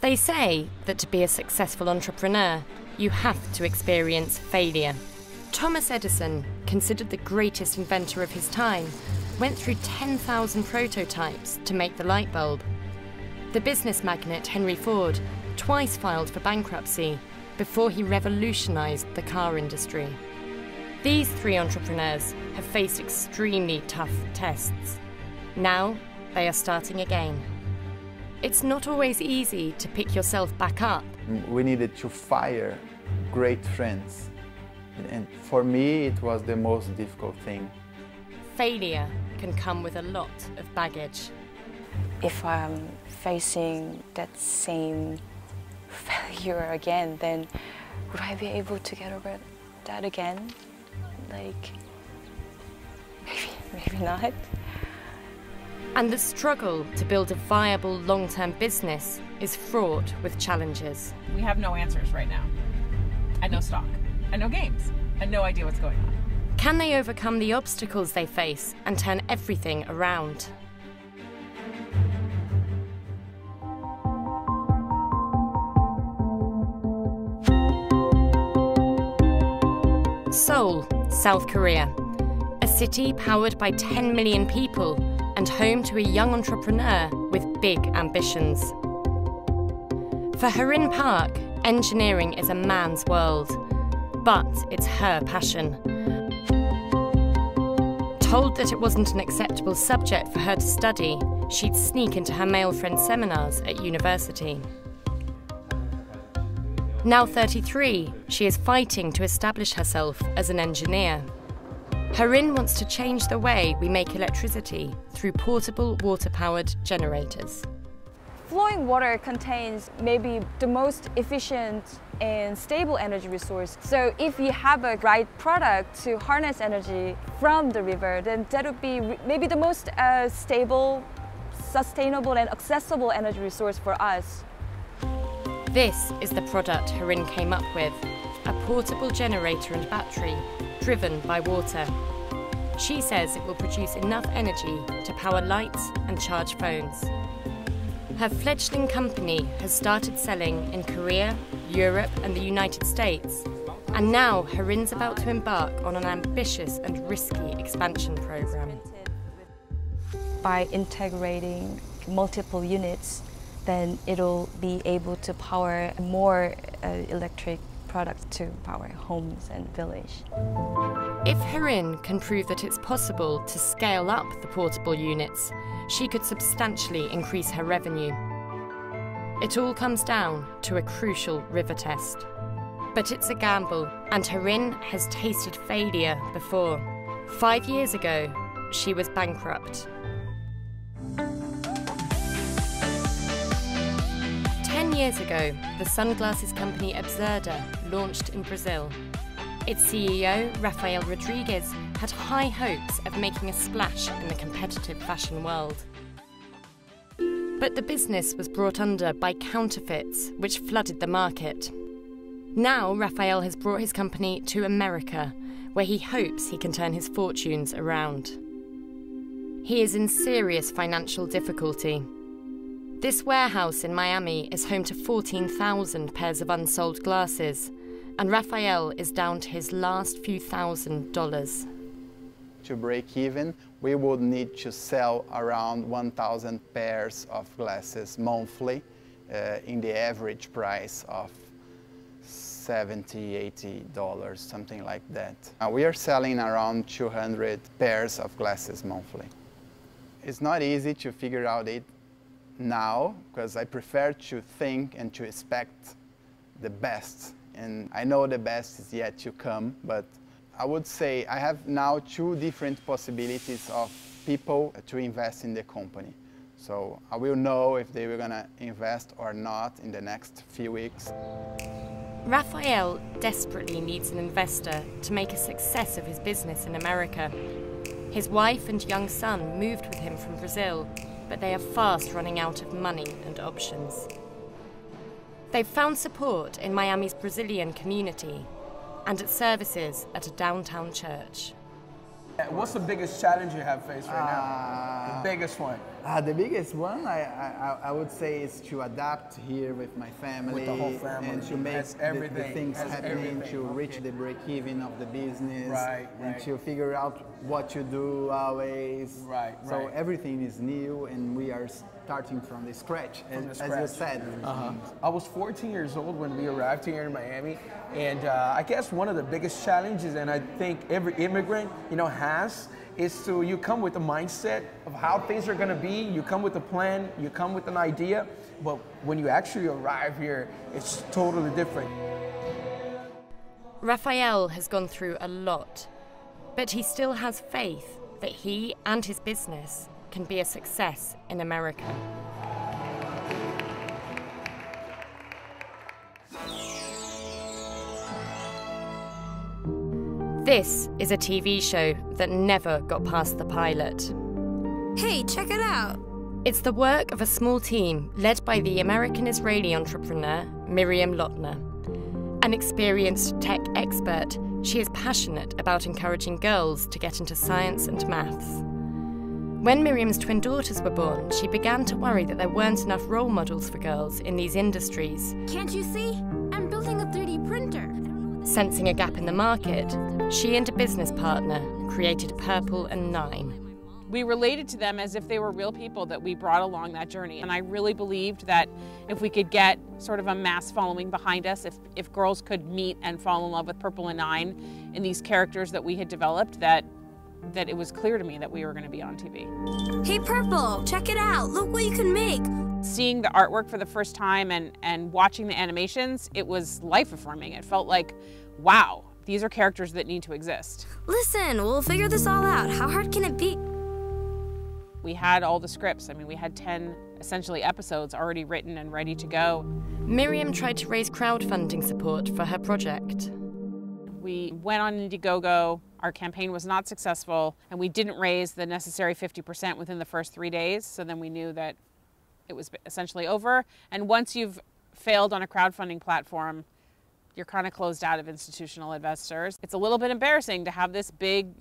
They say that to be a successful entrepreneur, you have to experience failure. Thomas Edison, considered the greatest inventor of his time, went through 10,000 prototypes to make the light bulb. The business magnate Henry Ford twice filed for bankruptcy before he revolutionized the car industry. These three entrepreneurs have faced extremely tough tests. Now, they are starting again. It's not always easy to pick yourself back up. We needed to fire great friends. And for me, it was the most difficult thing. Failure can come with a lot of baggage. If I'm facing that same failure again, then would I be able to get over that again? Like, maybe not. And the struggle to build a viable long-term business is fraught with challenges. We have no answers right now, and no stock, and no games, and no idea what's going on. Can they overcome the obstacles they face and turn everything around? Seoul, South Korea, a city powered by 10 million people and home to a young entrepreneur with big ambitions. For Harin Park, engineering is a man's world, but it's her passion. Told that it wasn't an acceptable subject for her to study, she'd sneak into her male friend's seminars at university. Now 33, she is fighting to establish herself as an engineer. Harin wants to change the way we make electricity through portable water-powered generators. Flowing water contains maybe the most efficient and stable energy resource. So if you have a right product to harness energy from the river, then that would be maybe the most stable, sustainable and accessible energy resource for us. This is the product Harin came up with, a portable generator and battery driven by water. She says it will produce enough energy to power lights and charge phones. Her fledgling company has started selling in Korea, Europe and the United States, and now Harin's about to embark on an ambitious and risky expansion program. By integrating multiple units, then it'll be able to power more electric products to power homes and village. If Harin can prove that it's possible to scale up the portable units, she could substantially increase her revenue. It all comes down to a crucial river test. But it's a gamble, and Harin has tasted failure before. 5 years ago, she was bankrupt. 10 years ago, the sunglasses company Absurda launched in Brazil. Its CEO, Rafael Rodrigues, had high hopes of making a splash in the competitive fashion world. But the business was brought under by counterfeits, which flooded the market. Now, Rafael has brought his company to America, where he hopes he can turn his fortunes around. He is in serious financial difficulty. This warehouse in Miami is home to 14,000 pairs of unsold glasses, and Rafael is down to his last few $1,000s. To break even, we would need to sell around 1,000 pairs of glasses monthly in the average price of $70, $80, something like that. We are selling around 200 pairs of glasses monthly. It's not easy to figure out it now, because I prefer to think and to expect the best. And I know the best is yet to come, but I would say I have now 2 different possibilities of people to invest in the company. So I will know if they were going to invest or not in the next few weeks. Rafael desperately needs an investor to make a success of his business in America. His wife and young son moved with him from Brazil, but they are fast running out of money and options. They've found support in Miami's Brazilian community and at services at a downtown church. What's the biggest challenge you have faced right now? The biggest one. The biggest one, I would say, is to adapt here with my family, with the whole family, and to make the things happening, to reach the break-even of the business, and to figure out what to do always. So everything is new, and we are starting from the scratch, as you said. I was 14 years old when we arrived here in Miami, and I guess one of the biggest challenges, and I think every immigrant, has, is to, you come with a mindset of how things are going to be, you come with a plan, you come with an idea, but when you actually arrive here, it's totally different. Raphael has gone through a lot, but he still has faith that he and his business can be a success in America. This is a TV show that never got past the pilot. Hey, check it out! It's the work of a small team led by the American-Israeli entrepreneur Miriam Lotner. An experienced tech expert, she is passionate about encouraging girls to get into science and maths. When Miriam's twin daughters were born, she began to worry that there weren't enough role models for girls in these industries. Can't you see? I'm building a 3D printer. Sensing a gap in the market, she and a business partner created Purple and 9. We related to them as if they were real people that we brought along that journey. And I really believed that if we could get sort of a mass following behind us, if girls could meet and fall in love with Purple and 9 in these characters that we had developed, that it was clear to me that we were going to be on TV. Hey Purple, check it out. Look what you can make. Seeing the artwork for the first time and watching the animations, it was life-affirming. It felt like, wow, these are characters that need to exist. Listen, we'll figure this all out. How hard can it be? We had all the scripts. I mean, we had 10 essentially episodes already written and ready to go. Miriam tried to raise crowdfunding support for her project. We went on Indiegogo. Our campaign was not successful, and we didn't raise the necessary 50% within the first 3 days, so then we knew that it was essentially over. And once you've failed on a crowdfunding platform, you're kind of closed out of institutional investors. It's a little bit embarrassing to have this big,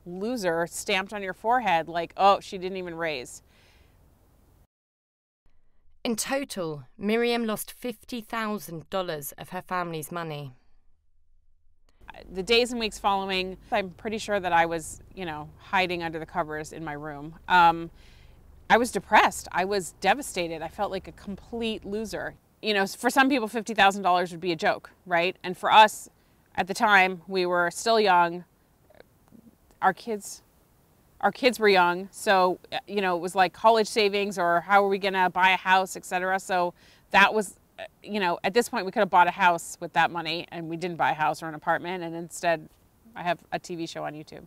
loser stamped on your forehead like, oh, she didn't even raise. In total, Miriam lost $50,000 of her family's money. The days and weeks following, I'm pretty sure that I was, hiding under the covers in my room. I was depressed. I was devastated. I felt like a complete loser. For some people, $50,000 would be a joke, right? And for us, at the time, we were still young. Our kids were young. So, it was like college savings or how are we going to buy a house, et cetera. So that was, at this point, we could have bought a house with that money, and we didn't buy a house or an apartment. And instead, I have a TV show on YouTube.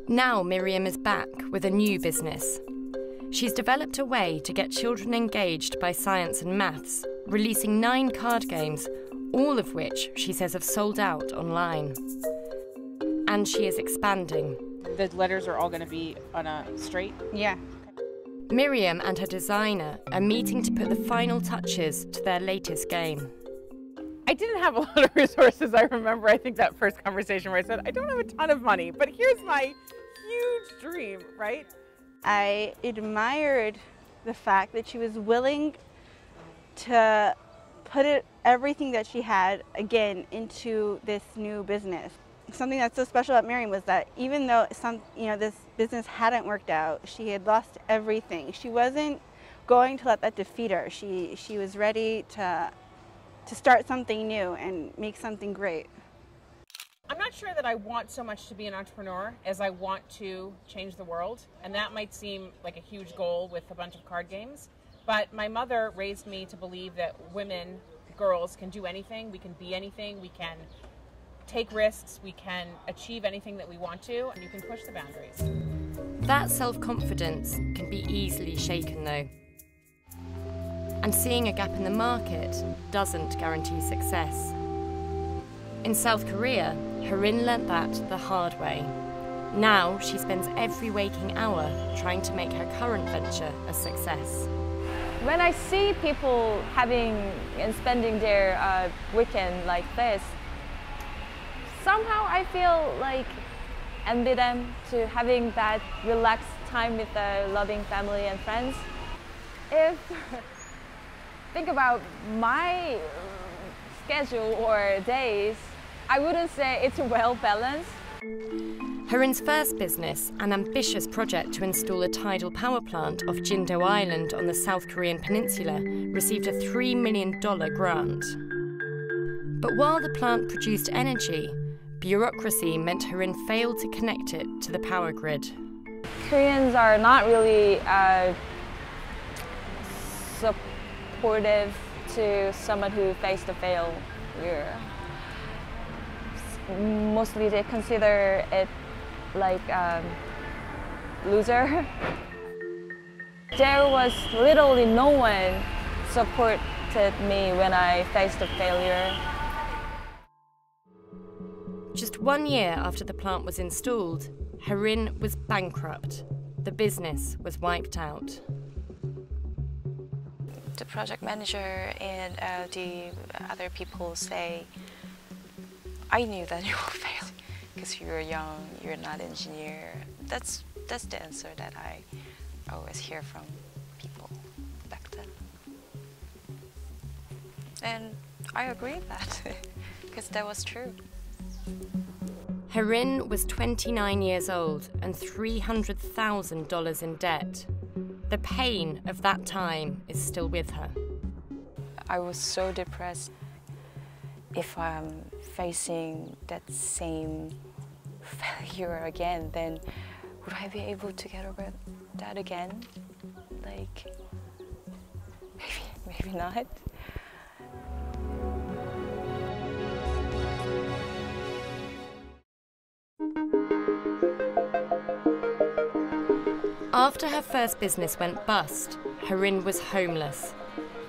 Now Miriam is back with a new business. She's developed a way to get children engaged by science and maths, releasing 9 card games, all of which she says have sold out online. And she is expanding. The letters are all going to be on a straight? Yeah. Miriam and her designer are meeting to put the final touches to their latest game. I didn't have a lot of resources. I remember, I think that first conversation where I said, I don't have a ton of money, but here's my huge dream, right? I admired the fact that she was willing to put everything that she had, again, into this new business. Something that's so special about Miriam was that even though this business hadn't worked out, she had lost everything. She wasn't going to let that defeat her. She was ready to start something new and make something great. I'm not sure that I want so much to be an entrepreneur as I want to change the world. And that might seem like a huge goal with a bunch of card games. But my mother raised me to believe that women, girls, can do anything. We can be anything. We can take risks. We can achieve anything that we want to. And you can push the boundaries. That self-confidence can be easily shaken, though. And seeing a gap in the market doesn't guarantee success. In South Korea, Harin learnt that the hard way. Now she spends every waking hour trying to make her current venture a success. When I see people having and spending their weekend like this, somehow I feel like envy them to having that relaxed time with the loving family and friends. If think about my schedule or days, I wouldn't say it's well balanced. Harin's first business, an ambitious project to install a tidal power plant off Jindo Island on the South Korean peninsula, received a $3 million grant. But while the plant produced energy, bureaucracy meant Harin failed to connect it to the power grid. Koreans are not really supportive to someone who faced a failure. Mostly they consider it like loser. There was literally no one supported me when I faced a failure. Just 1 year after the plant was installed, Harin was bankrupt. The business was wiped out. The project manager and the other people say, I knew that you will fail because you're young, you're not an engineer. That's the answer that I always hear from people back then. And I agree with that because that was true. Harin was 29 years old and $300,000 in debt. The pain of that time is still with her. I was so depressed. If I'm facing that same failure again, then would I be able to get over that again? Like, maybe not. After her first business went bust, Harin was homeless.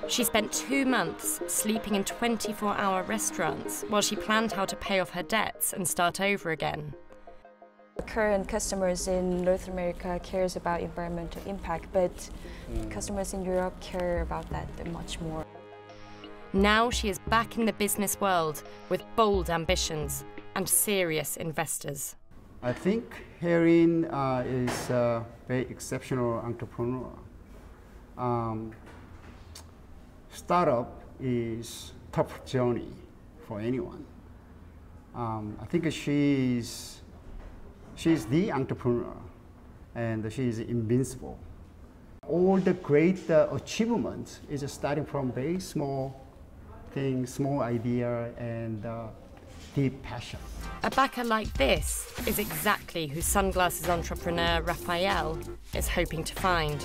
She spent 2 months sleeping in 24-hour restaurants while she planned how to pay off her debts and start over again. Current customers in North America cares about environmental impact, but customers in Europe care about that much more. Now she is back in the business world with bold ambitions and serious investors. I think Harin is a very exceptional entrepreneur. Startup is a tough journey for anyone. I think she's the entrepreneur and she's invincible. All the great achievements is starting from very small things, small idea and deep passion. A backer like this is exactly who sunglasses entrepreneur Raphael is hoping to find.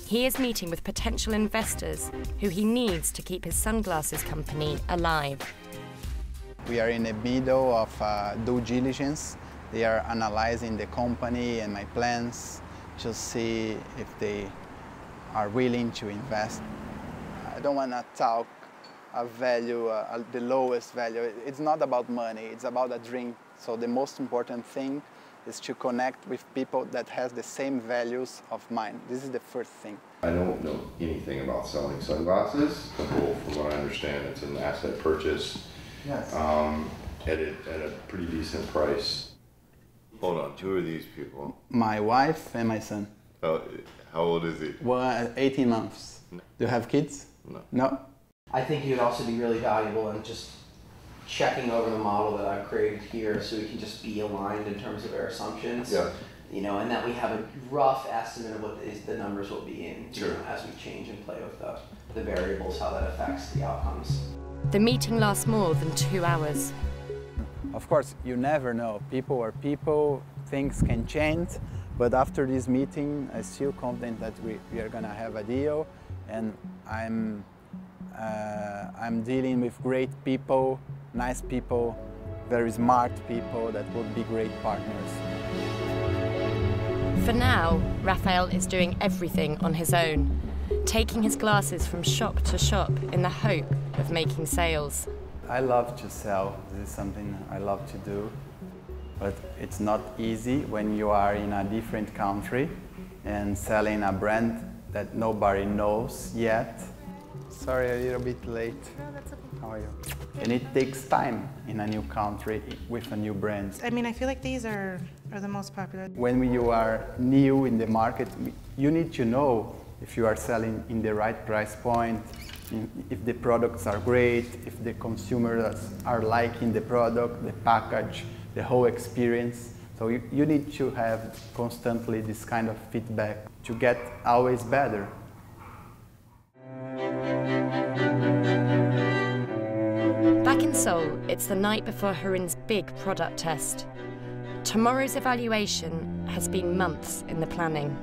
He is meeting with potential investors who he needs to keep his sunglasses company alive. We are in the middle of due diligence. They are analyzing the company and my plans to see if they are willing to invest. I don't want to talk a value, the lowest value. It's not about money, it's about a dream. So the most important thing is to connect with people that has the same values of mine. This is the first thing. I don't know anything about selling sunglasses. From what I understand, it's an asset purchase. Yes. At a pretty decent price. Hold on, who are these people? My wife and my son. How old is he? Well, 18 months. No. Do you have kids? No. No? I think you'd also be really valuable in just checking over the model that I've created here so we can just be aligned in terms of our assumptions. Yeah. You know, and that we have a rough estimate of what the numbers will be in, sure, you know, as we change and play with the variables, how that affects the outcomes. The meeting lasts more than 2 hours. Of course, you never know. People are people, things can change, but after this meeting, I'm still confident that we are going to have a deal, and I'm dealing with great people, nice people, very smart people that would be great partners. For now, Raphael is doing everything on his own, taking his glasses from shop to shop in the hope of making sales. I love to sell. This is something I love to do, but it's not easy when you are in a different country and selling a brand that nobody knows yet. Sorry, a little bit late. No, that's okay. How are you? And it takes time in a new country with a new brand. I mean, I feel like these are the most popular. When you are new in the market, you need to know if you are selling in the right price point, if the products are great, if the consumers are liking the product, the package, the whole experience. So you need to have constantly this kind of feedback to get always better. Back in Seoul, it's the night before Harin's big product test. Tomorrow's evaluation has been months in the planning.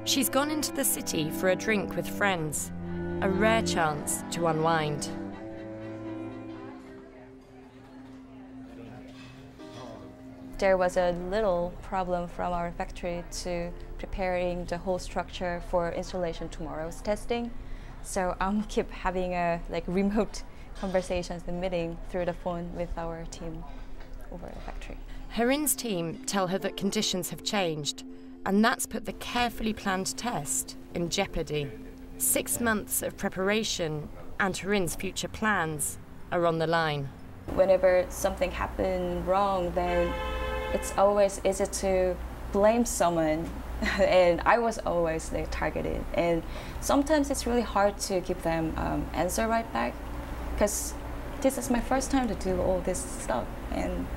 She's gone into the city for a drink with friends, a rare chance to unwind. There was a little problem from our factory to preparing the whole structure for installation tomorrow's testing. So keep having a remote conversations and meeting through the phone with our team over the factory. Harin's team tell her that conditions have changed, and that's put the carefully planned test in jeopardy. 6 months of preparation and Harin's future plans are on the line. Whenever something happened wrong, then it's always easy to blame someone. And I was always targeted. And sometimes it's really hard to give them answer right back, because this is my first time to do all this stuff. And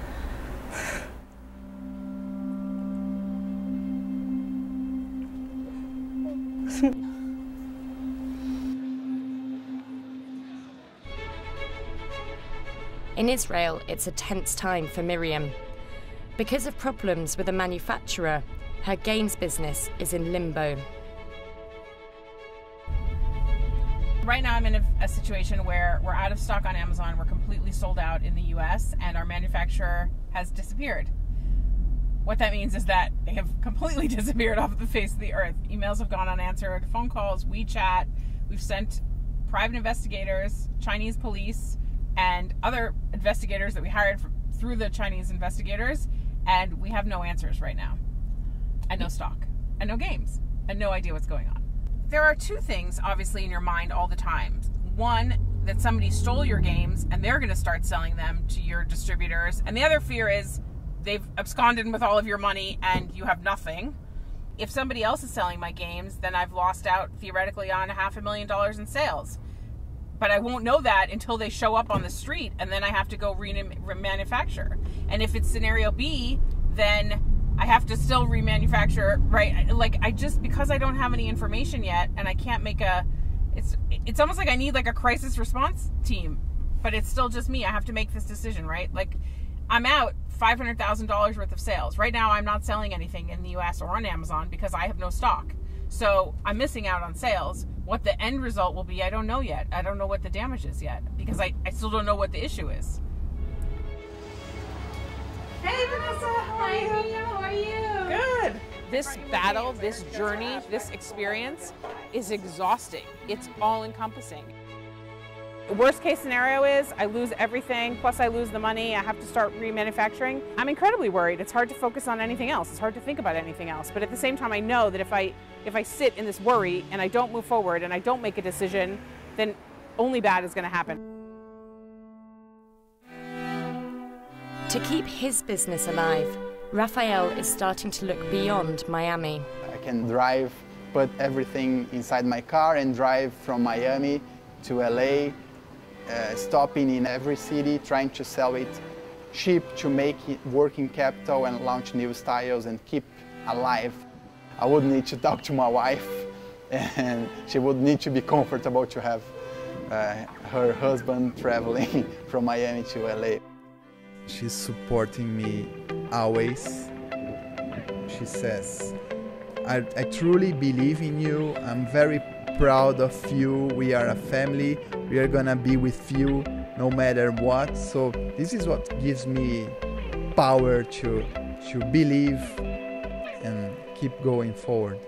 in Israel, it's a tense time for Miriam. Because of problems with a manufacturer, her games business is in limbo. Right now I'm in a situation where we're out of stock on Amazon, we're completely sold out in the US, and our manufacturer has disappeared. What that means is that they have completely disappeared off the face of the earth. Emails have gone unanswered, phone calls, WeChat. We've sent private investigators, Chinese police, and other investigators that we hired through the Chinese investigators, and we have no answers right now. And no stock, and no games, and no idea what's going on. There are two things, obviously, in your mind all the time. One, that somebody stole your games, and they're going to start selling them to your distributors. And the other fear is they've absconded with all of your money, and you have nothing. If somebody else is selling my games, then I've lost out, theoretically, on $500,000 in sales. But I won't know that until they show up on the street, and then I have to go remanufacture. And if it's scenario B, then I have to still remanufacture, right? Because I don't have any information yet, and I can't make it's almost like I need a crisis response team, but it's still just me. I have to make this decision, right? I'm out $500,000 worth of sales. Right now, I'm not selling anything in the US or on Amazon because I have no stock. So I'm missing out on sales. What the end result will be, I don't know yet. I don't know what the damage is yet because I still don't know what the issue is. Hey Vanessa, how are you? How are you? Good. This battle, this journey, this experience is exhausting. It's all-encompassing. The worst case scenario is I lose everything, plus I lose the money, I have to start remanufacturing. I'm incredibly worried. It's hard to focus on anything else. It's hard to think about anything else. But at the same time, I know that if I sit in this worry and I don't move forward and I don't make a decision, then only bad is going to happen. To keep his business alive, Raphael is starting to look beyond Miami. I can drive, put everything inside my car and drive from Miami to LA, stopping in every city, trying to sell it cheap to make it working capital and launch new styles and keep alive. I would need to talk to my wife, and she would need to be comfortable to have her husband traveling from Miami to LA. She's supporting me always. She says, I truly believe in you. I'm very proud of you. We are a family. We are gonna be with you no matter what. So this is what gives me power to believe and keep going forward.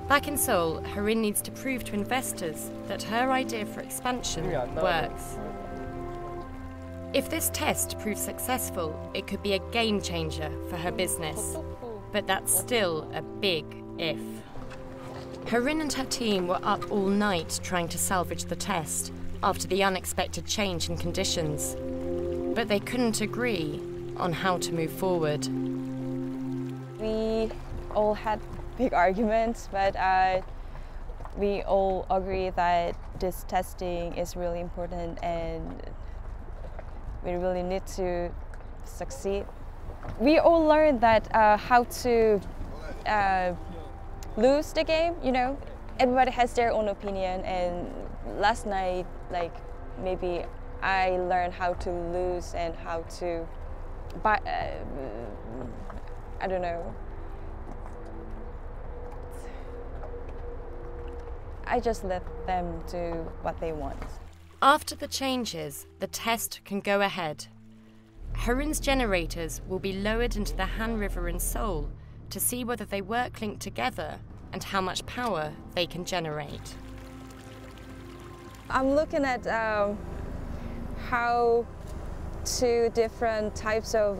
Back in Seoul, Harin needs to prove to investors that her idea for expansion works. If this test proves successful, it could be a game changer for her business. But that's still a big if. Harin and her team were up all night trying to salvage the test after the unexpected change in conditions. But they couldn't agree on how to move forward. We all had big arguments, but we all agree that this testing is really important and we really need to succeed. We all learned that how to lose the game, you know. Everybody has their own opinion, and last night, like, maybe I learned how to lose and how to, I don't know. I just let them do what they want. After the changes, the test can go ahead. Harin's generators will be lowered into the Han River in Seoul to see whether they work linked together and how much power they can generate. I'm looking at how two different types of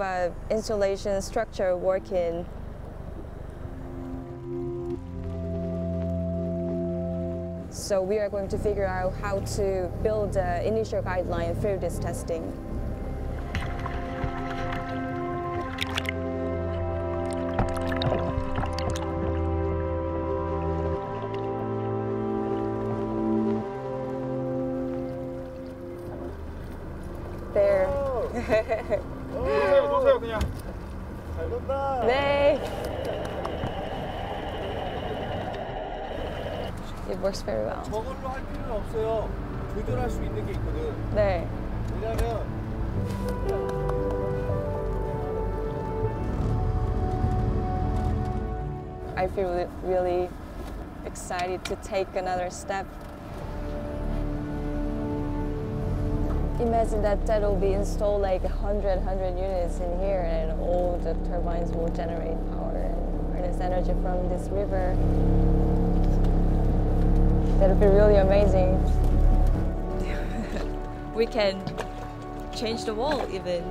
installation structure work in. So we are going to figure out how to build an initial guideline through this testing. There. 놓으세요 그냥. 잘 논다. 네. It works very well. 저걸로 할 필요는 없어요. 조절할 수 있는 게 있거든. 네. 왜냐면 I feel really excited to take another step. Imagine that will be installed like 100 units in here, and all the turbines will generate power and harness energy from this river. That would be really amazing. We can change the world even.